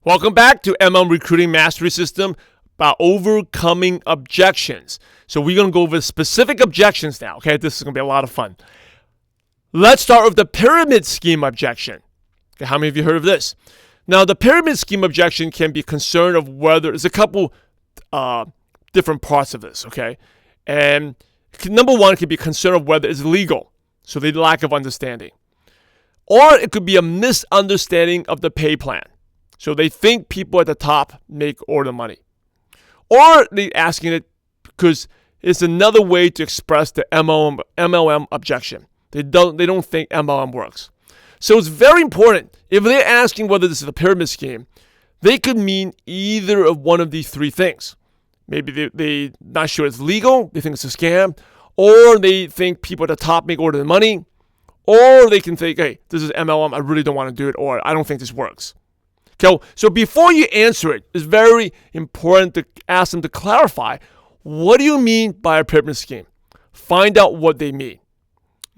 Welcome back to MLM Recruiting Mastery System about overcoming objections. So we're going to go over specific objections now, okay? This is going to be a lot of fun. Let's start with the pyramid scheme objection. Okay, how many of you heard of this? Now, the pyramid scheme objection can be concerned of whether, there's a couple different parts of this, okay? And number one could be concern of whether it's legal, so the lack of understanding. Or it could be a misunderstanding of the pay plan. So they think people at the top make all the money. Or they're asking it because it's another way to express the MLM objection. They don't think MLM works. So it's very important. If they're asking whether this is a pyramid scheme, they could mean either of one of these three things. Maybe they're not sure it's legal, they think it's a scam, or they think people at the top make all the money, or they can think, hey, this is MLM, I really don't want to do it, or I don't think this works. Okay, so before you answer it, it's very important to ask them to clarify, what do you mean by a pyramid scheme? Find out what they mean.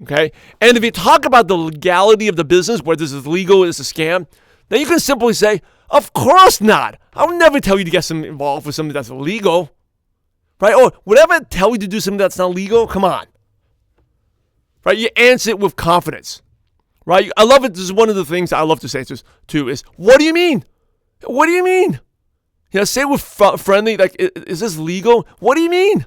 Okay? And if you talk about the legality of the business, whether this is legal, it's a scam, then you can simply say, of course not. I would never tell you to get involved with something that's illegal. Right? Or whatever I tell you to do something that's not legal, come on. Right? You answer it with confidence. Right? I love it. This is one of the things I love to say too is, what do you mean? What do you mean? Say it with friendly, like, is this legal? What do you mean?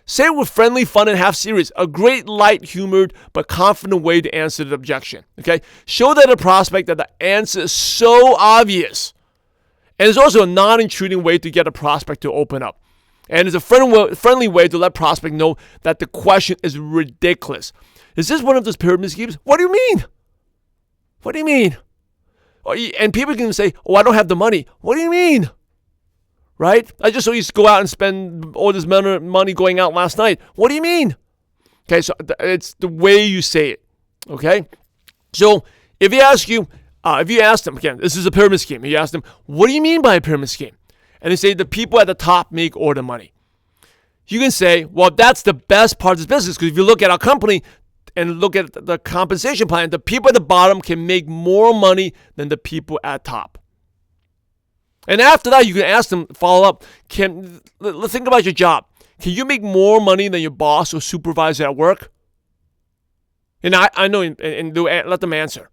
Say it with friendly, fun, and half serious. A great, light-humored, but confident way to answer the objection. Okay? Show that a prospect that the answer is so obvious. And it's also a non-intruding way to get a prospect to open up. And it's a friendly way to let prospect know that the question is ridiculous. Is this one of those pyramid schemes? What do you mean? What do you mean? And people can say, oh, I don't have the money. What do you mean? Right? I just saw you go out and spend all this money going out last night. What do you mean? Okay, so it's the way you say it. Okay? So if you ask them, again, this is a pyramid scheme. You ask them, what do you mean by a pyramid scheme? And they say the people at the top make all the money. You can say, well, that's the best part of this business, because if you look at our company and look at the compensation plan, the people at the bottom can make more money than the people at top. And after that, you can ask them, follow up, let's think about your job. Can you make more money than your boss or supervisor at work? And I know, and let them answer.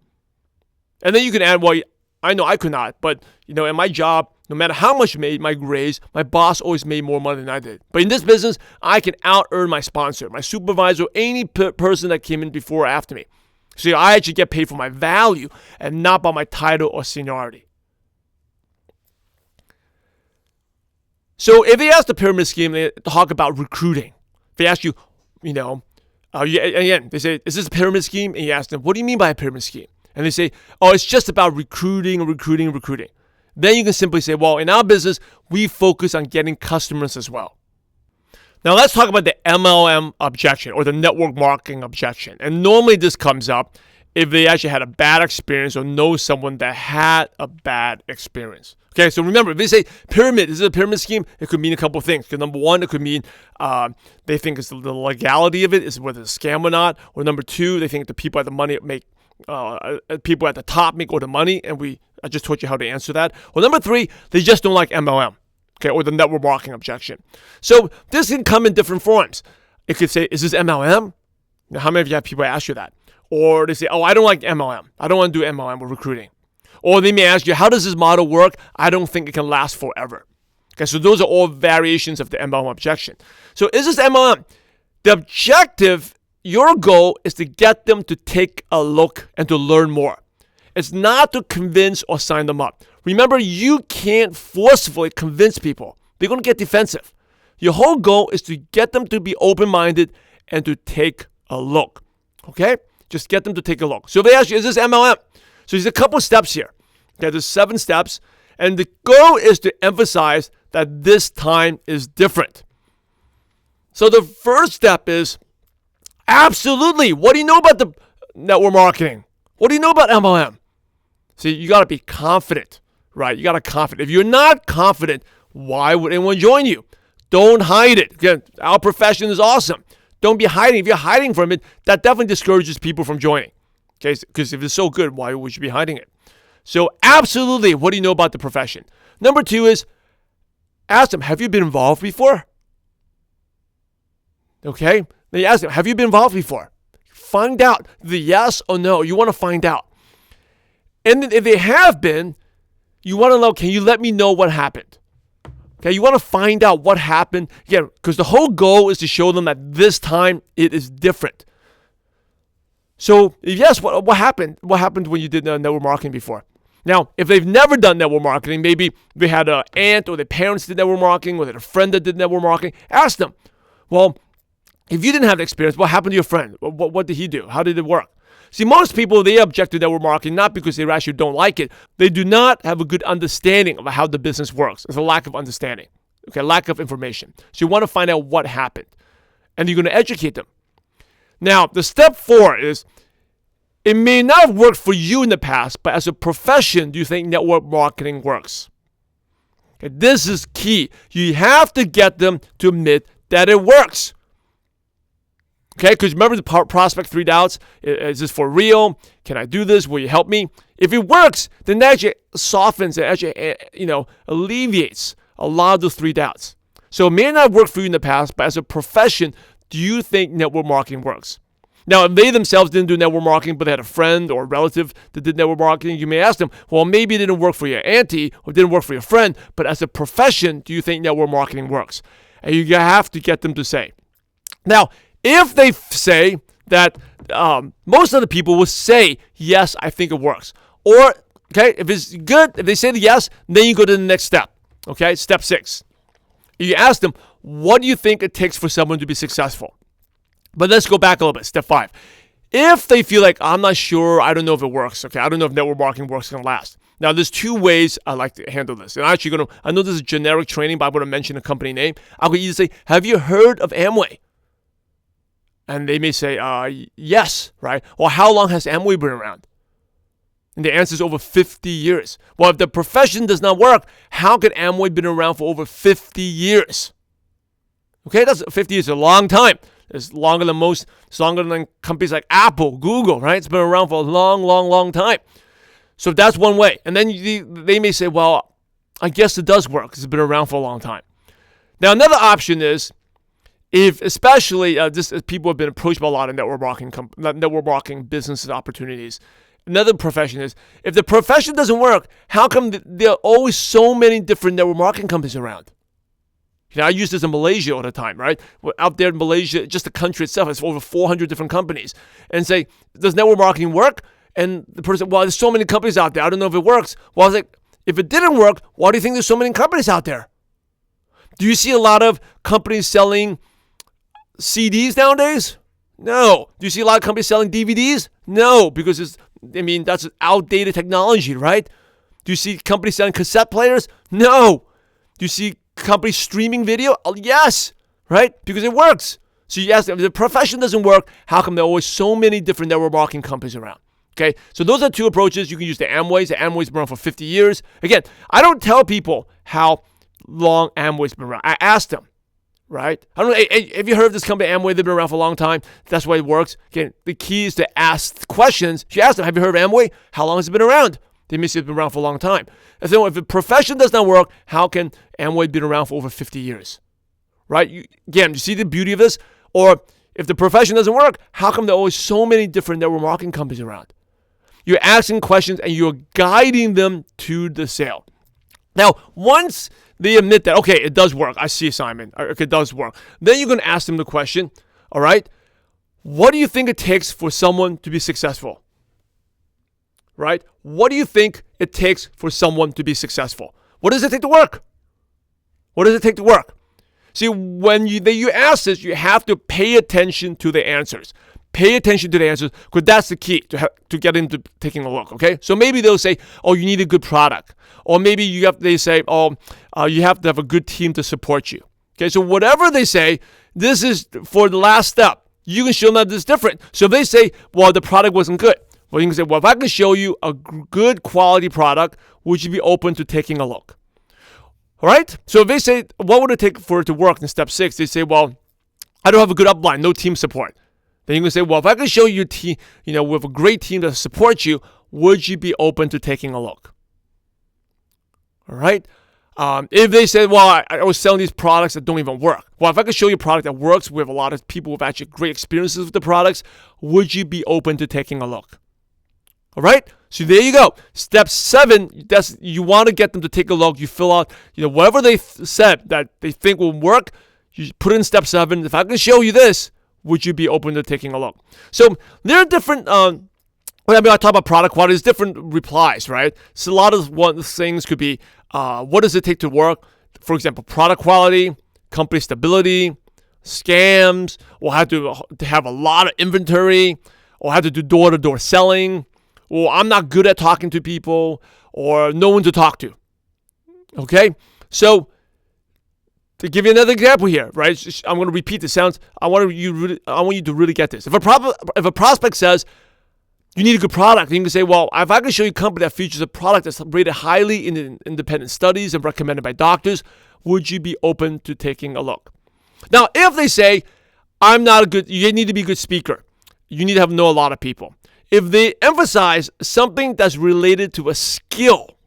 And then you can add, well, I know I could not, but in my job, no matter how much I made my raise, my boss always made more money than I did. But in this business, I can out-earn my sponsor, my supervisor, any person that came in before or after me. So I actually get paid for my value and not by my title or seniority. So if they ask the pyramid scheme, they talk about recruiting. If they ask you, again, they say, is this a pyramid scheme? And you ask them, what do you mean by a pyramid scheme? And they say, oh, it's just about recruiting. Then you can simply say, well, in our business, we focus on getting customers as well. Now let's talk about the MLM objection or the network marketing objection. And normally this comes up if they actually had a bad experience or know someone that had a bad experience. Okay, so remember, if they say pyramid, is it a pyramid scheme? It could mean a couple of things. Because number one, it could mean they think it's the legality of it, is whether it's a scam or not. Or number two, they think the people at the money make people at the top make all the money, and I just taught you how to answer that. Or number three, they just don't like MLM, okay, or the network marketing objection. So this can come in different forms. It could say, is this MLM? Now, how many of you have people ask you that? Or they say, oh, I don't like MLM. I don't want to do MLM with recruiting. Or they may ask you, how does this model work? I don't think it can last forever. Okay, so those are all variations of the MLM objection. So is this MLM? The objective, your goal is to get them to take a look and to learn more. It's not to convince or sign them up. Remember, you can't forcefully convince people. They're going to get defensive. Your whole goal is to get them to be open-minded and to take a look. Okay? Just get them to take a look. So if they ask you, is this MLM? So there's a couple steps here. Okay, there's 7 steps. And the goal is to emphasize that this time is different. So the first step is, absolutely, what do you know about the network marketing? What do you know about MLM? See, you got to be confident, right? You got to be confident. If you're not confident, why would anyone join you? Don't hide it. Again, our profession is awesome. Don't be hiding. If you're hiding from it, that definitely discourages people from joining. Okay, because if it's so good, why would you be hiding it? So absolutely, what do you know about the profession? Number 2 is ask them, have you been involved before? Okay? Then you ask them, have you been involved before? Find out the yes or no. You want to find out. And then if they have been, you want to know, can you let me know what happened? Okay, you want to find out what happened. Again, because the whole goal is to show them that this time it is different. So, yes, what happened? What happened when you did network marketing before? Now, if they've never done network marketing, maybe they had an aunt or their parents did network marketing, or they had a friend that did network marketing, ask them, well, if you didn't have the experience, what happened to your friend? What did he do? How did it work? See, most people, they object to network marketing not because they actually don't like it. They do not have a good understanding of how the business works. It's a lack of understanding, okay, lack of information. So you want to find out what happened, and you're going to educate them. Now, the step 4 is, it may not have worked for you in the past, but as a profession, do you think network marketing works? Okay, this is key. You have to get them to admit that it works. Okay, because remember the prospect 3 doubts? Is this for real? Can I do this? Will you help me? If it works, then that actually softens, it actually, alleviates a lot of those 3 doubts. So it may not work for you in the past, but as a profession, do you think network marketing works? Now, if they themselves didn't do network marketing, but they had a friend or a relative that did network marketing, you may ask them, well, maybe it didn't work for your auntie or it didn't work for your friend, but as a profession, do you think network marketing works? And you have to get them to say. Now, if they say that, most of the people will say, yes, I think it works. Or, okay, if it's good, if they say the yes, then you go to the next step. Okay, step 6. You ask them, what do you think it takes for someone to be successful? But let's go back a little bit. Step 5. If they feel like, I'm not sure, I don't know if it works. Okay, I don't know if network marketing works going to last. Now, there's 2 ways I like to handle this. And I'm actually going to, I know this is generic training, but I'm going to mention a company name. I could either say, have you heard of Amway? And they may say, yes, right? Or how long has Amway been around? And the answer is over 50 years. Well, if the profession does not work, how could Amway been around for over 50 years? Okay, that's 50 years is a long time. It's longer than it's longer than companies like Apple, Google, right? It's been around for a long, long, long time. So that's one way. And then they may say, well, I guess it does work because it's been around for a long time. Now, another option is, if especially people have been approached by a lot of network marketing business opportunities. Another profession is, if the profession doesn't work, how come there are always so many different network marketing companies around? I use this in Malaysia all the time, right? Out there in Malaysia, just the country itself has over 400 different companies. And say, does network marketing work? And the person, well, there's so many companies out there. I don't know if it works. Well, I was like, if it didn't work, why do you think there's so many companies out there? Do you see a lot of companies selling CDs nowadays? No. Do you see a lot of companies selling DVDs? No, because that's outdated technology, right? Do you see companies selling cassette players? No. Do you see companies streaming video? Yes, right? Because it works. So you ask them, if the profession doesn't work, how come there are always so many different network marketing companies around? Okay, so those are 2 approaches. You can use the Amways. The Amway's been around for 50 years. Again, I don't tell people how long Amway's been around. I ask them, right? I don't know, hey, have you heard of this company, Amway? They've been around for a long time. That's why it works. Again, the key is to ask questions. You ask them, have you heard of Amway? How long has it been around? They may say it's been around for a long time. And so if the profession does not work, how can Amway been around for over 50 years? Right? Again, you see the beauty of this? Or if the profession doesn't work, how come there are always so many different network marketing companies around? You're asking questions and you're guiding them to the sale. Now, once they admit that, okay, it does work. I see, Simon. Okay, it does work. Then you're going to ask them the question, all right, what do you think it takes for someone to be successful? Right? What do you think it takes for someone to be successful? What does it take to work? What does it take to work? See, when you ask this, you have to pay attention to the answers. Pay attention to the answers, because that's the key to get into taking a look, okay? So maybe they'll say, oh, you need a good product. Or maybe they say, oh, you have to have a good team to support you. Okay, so whatever they say, this is for the last step. You can show them that this is different. So if they say, well, the product wasn't good, well, you can say, well, if I can show you a good quality product, would you be open to taking a look? All right? So if they say, what would it take for it to work in step 6? They say, well, I don't have a good upline, no team support. Then you can say, well, if I can show you a team, with a great team to support you, would you be open to taking a look? All right. If they say, well, I was selling these products that don't even work. Well, if I could show you a product that works, we have a lot of people with actually great experiences with the products, would you be open to taking a look? All right. So there you go. Step 7, that's you want to get them to take a look. You fill out, whatever they said that they think will work. You put in step 7. If I can show you this, would you be open to taking a look? So there are different. When I talk about product quality, there's different replies, right? So a lot of things could be, what does it take to work? For example, product quality, company stability, scams, or have to have a lot of inventory, or have to do door-to-door selling, or I'm not good at talking to people, or no one to talk to. Okay? So to give you another example here, right? I'm going to repeat this. I want you to really get this. If a prospect says, you need a good product, and you can say, well, if I can show you a company that features a product that's rated highly in independent studies and recommended by doctors, would you be open to taking a look? Now, if they say, you need to be a good speaker, you need to know a lot of people. If they emphasize something that's related to a skill,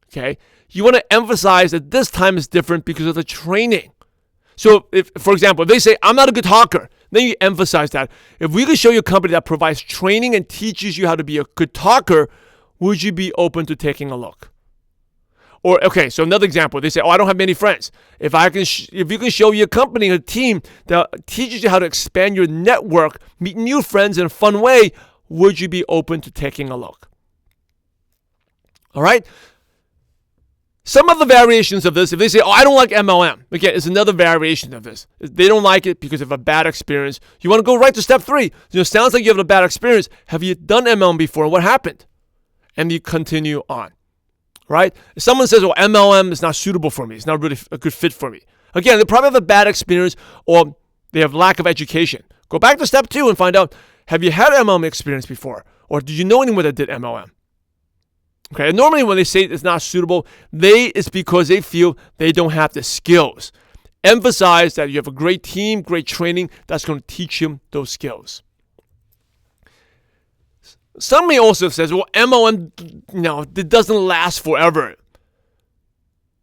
okay, you want to emphasize that this time is different because of the training. So, for example, if they say, I'm not a good talker, then you emphasize that. If we could show you a company that provides training and teaches you how to be a good talker, would you be open to taking a look? Or, okay, so another example, they say, I don't have many friends. If you can show you a company, a team that teaches you how to expand your network, meet new friends in a fun way, would you be open to taking a look? All right? Some of the variations of this, if they say, I don't like MLM, again, it's another variation of this. They don't like it because of a bad experience. You want to go right to step 3. Sounds like you have a bad experience. Have you done MLM before? What happened? And you continue on, right? If someone says, MLM is not suitable for me, it's not really a good fit for me. Again, they probably have a bad experience or they have lack of education. Go back to step 2 and find out, have you had MLM experience before? Or do you know anyone that did MLM? Okay, and normally when they say it's not suitable, it's because they feel they don't have the skills. Emphasize that you have a great team, great training that's going to teach them those skills. Somebody also says, MLM, it doesn't last forever.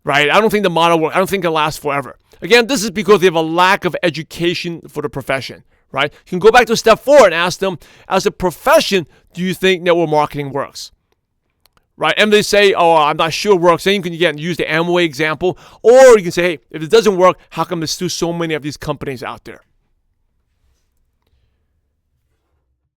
Right? I don't think the model works. I don't think it lasts forever. Again, this is because they have a lack of education for the profession. Right? You can go back to step 4 and ask them, as a profession, do you think network marketing works? Right? And they say, I'm not sure it works. Then you can, again, use the Amway example. Or you can say, hey, if it doesn't work, how come there's still so many of these companies out there?